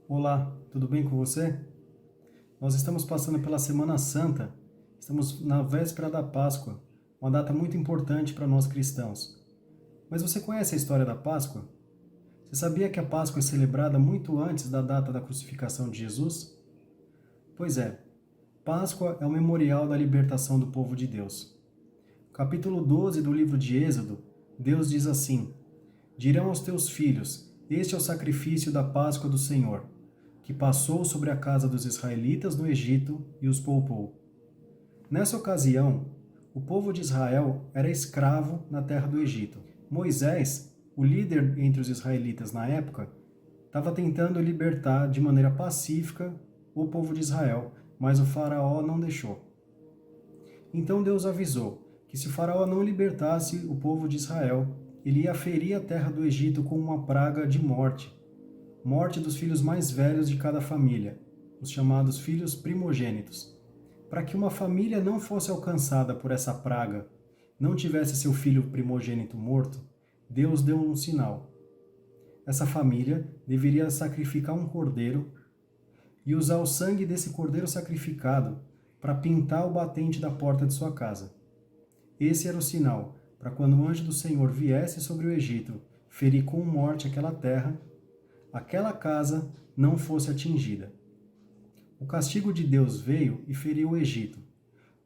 Olá, tudo bem com você? Nós estamos passando pela Semana Santa, estamos na véspera da Páscoa, uma data muito importante para nós cristãos. Mas você conhece a história da Páscoa? Você sabia que a Páscoa é celebrada muito antes da data da crucificação de Jesus? Pois é, Páscoa é o memorial da libertação do povo de Deus. Capítulo 12 do livro de Êxodo, Deus diz assim: Dirão aos teus filhos: Este é o sacrifício da Páscoa do Senhor, que passou sobre a casa dos israelitas no Egito e os poupou. Nessa ocasião, o povo de Israel era escravo na terra do Egito. Moisés, o líder entre os israelitas na época, estava tentando libertar de maneira pacífica o povo de Israel, mas o faraó não deixou. Então Deus avisou que se o faraó não libertasse o povo de Israel, ele ia ferir a terra do Egito com uma praga de morte dos filhos mais velhos de cada família, os chamados filhos primogênitos. Para que uma família não fosse alcançada por essa praga, não tivesse seu filho primogênito morto, Deus deu um sinal. Essa família deveria sacrificar um cordeiro e usar o sangue desse cordeiro sacrificado para pintar o batente da porta de sua casa. Esse era o sinal para quando o anjo do Senhor viesse sobre o Egito, ferir com morte aquela terra, aquela casa não fosse atingida. O castigo de Deus veio e feriu o Egito.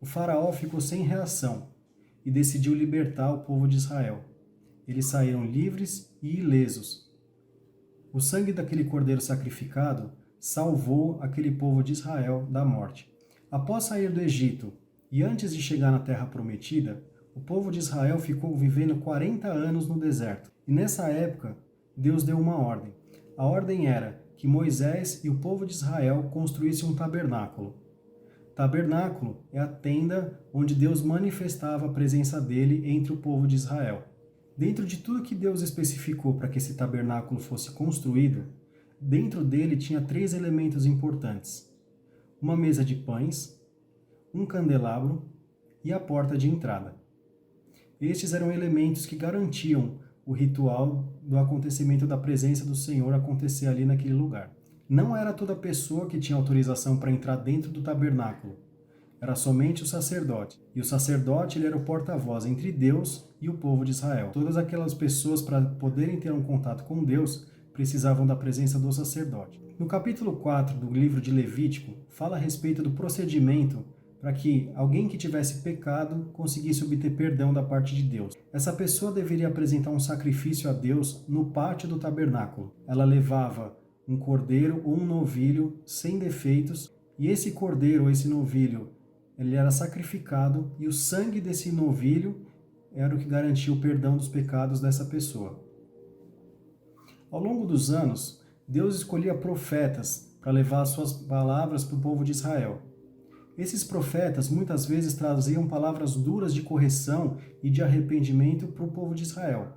O faraó ficou sem reação e decidiu libertar o povo de Israel. Eles saíram livres e ilesos. O sangue daquele cordeiro sacrificado salvou aquele povo de Israel da morte. Após sair do Egito e antes de chegar na terra prometida, o povo de Israel ficou vivendo 40 anos no deserto. E nessa época, Deus deu uma ordem. A ordem era que Moisés e o povo de Israel construíssem um tabernáculo. Tabernáculo é a tenda onde Deus manifestava a presença dele entre o povo de Israel. Dentro de tudo que Deus especificou para que esse tabernáculo fosse construído, dentro dele tinha 3 elementos importantes: uma mesa de pães, um candelabro e a porta de entrada. Estes eram elementos que garantiam o ritual do acontecimento da presença do Senhor acontecer ali naquele lugar. Não era toda pessoa que tinha autorização para entrar dentro do tabernáculo. Era somente o sacerdote. E o sacerdote ele era o porta-voz entre Deus e o povo de Israel. Todas aquelas pessoas, para poderem ter um contato com Deus, precisavam da presença do sacerdote. No capítulo 4 do livro de Levítico, fala a respeito do procedimento para que alguém que tivesse pecado conseguisse obter perdão da parte de Deus. Essa pessoa deveria apresentar um sacrifício a Deus no pátio do tabernáculo. Ela levava um cordeiro ou um novilho sem defeitos, e esse cordeiro ou esse novilho, ele era sacrificado, e o sangue desse novilho era o que garantia o perdão dos pecados dessa pessoa. Ao longo dos anos, Deus escolhia profetas para levar as suas palavras para o povo de Israel. Esses profetas muitas vezes traziam palavras duras de correção e de arrependimento para o povo de Israel.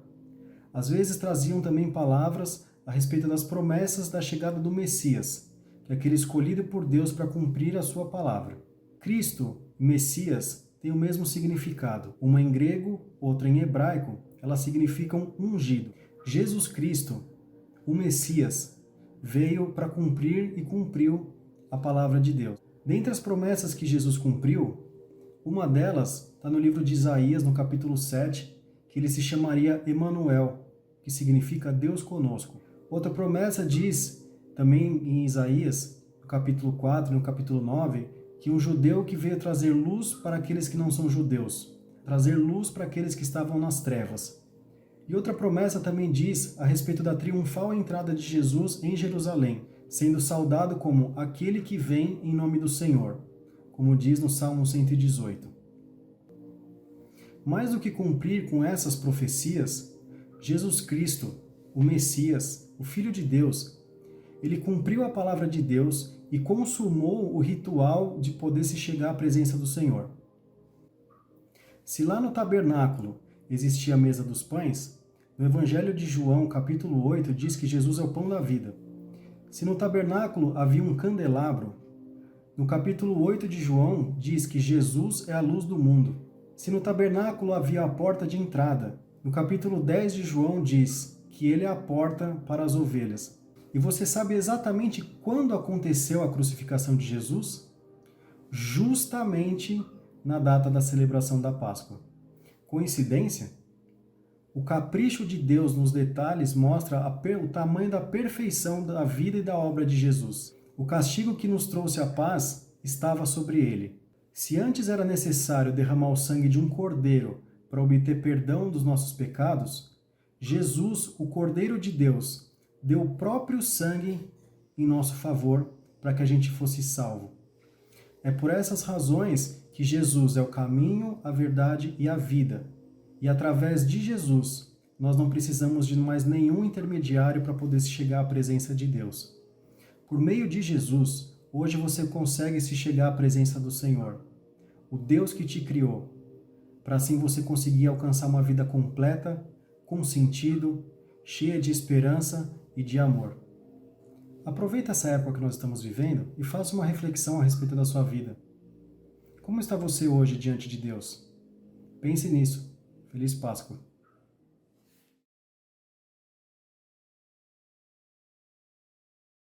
Às vezes traziam também palavras a respeito das promessas da chegada do Messias, que é aquele escolhido por Deus para cumprir a sua palavra. Cristo, Messias, tem o mesmo significado. Uma em grego, outra em hebraico, elas significam ungido. Jesus Cristo, o Messias, veio para cumprir e cumpriu a palavra de Deus. Dentre as promessas que Jesus cumpriu, uma delas está no livro de Isaías, no capítulo 7, que ele se chamaria Emanuel, que significa Deus conosco. Outra promessa diz, também em Isaías, no capítulo 4 e no capítulo 9, que um judeu que veio trazer luz para aqueles que não são judeus, trazer luz para aqueles que estavam nas trevas. E outra promessa também diz a respeito da triunfal entrada de Jesus em Jerusalém, sendo saudado como aquele que vem em nome do Senhor, como diz no Salmo 118. Mais do que cumprir com essas profecias, Jesus Cristo, o Messias, o Filho de Deus, ele cumpriu a palavra de Deus e consumou o ritual de poder se chegar à presença do Senhor. Se lá no tabernáculo existia a mesa dos pães, no Evangelho de João, capítulo 8, diz que Jesus é o pão da vida. Se no tabernáculo havia um candelabro, no capítulo 8 de João diz que Jesus é a luz do mundo. Se no tabernáculo havia a porta de entrada, no capítulo 10 de João diz que ele é a porta para as ovelhas. E você sabe exatamente quando aconteceu a crucificação de Jesus? Justamente na data da celebração da Páscoa. Coincidência? O capricho de Deus nos detalhes mostra o tamanho da perfeição da vida e da obra de Jesus. O castigo que nos trouxe a paz estava sobre ele. Se antes era necessário derramar o sangue de um cordeiro para obter perdão dos nossos pecados, Jesus, o Cordeiro de Deus, deu o próprio sangue em nosso favor para que a gente fosse salvo. É por essas razões que Jesus é o caminho, a verdade e a vida. E através de Jesus, nós não precisamos de mais nenhum intermediário para poder chegar à presença de Deus. Por meio de Jesus, hoje você consegue se chegar à presença do Senhor, o Deus que te criou, para assim você conseguir alcançar uma vida completa, com sentido, cheia de esperança e de amor. Aproveita essa época que nós estamos vivendo e faça uma reflexão a respeito da sua vida. Como está você hoje diante de Deus? Pense nisso. Feliz Páscoa!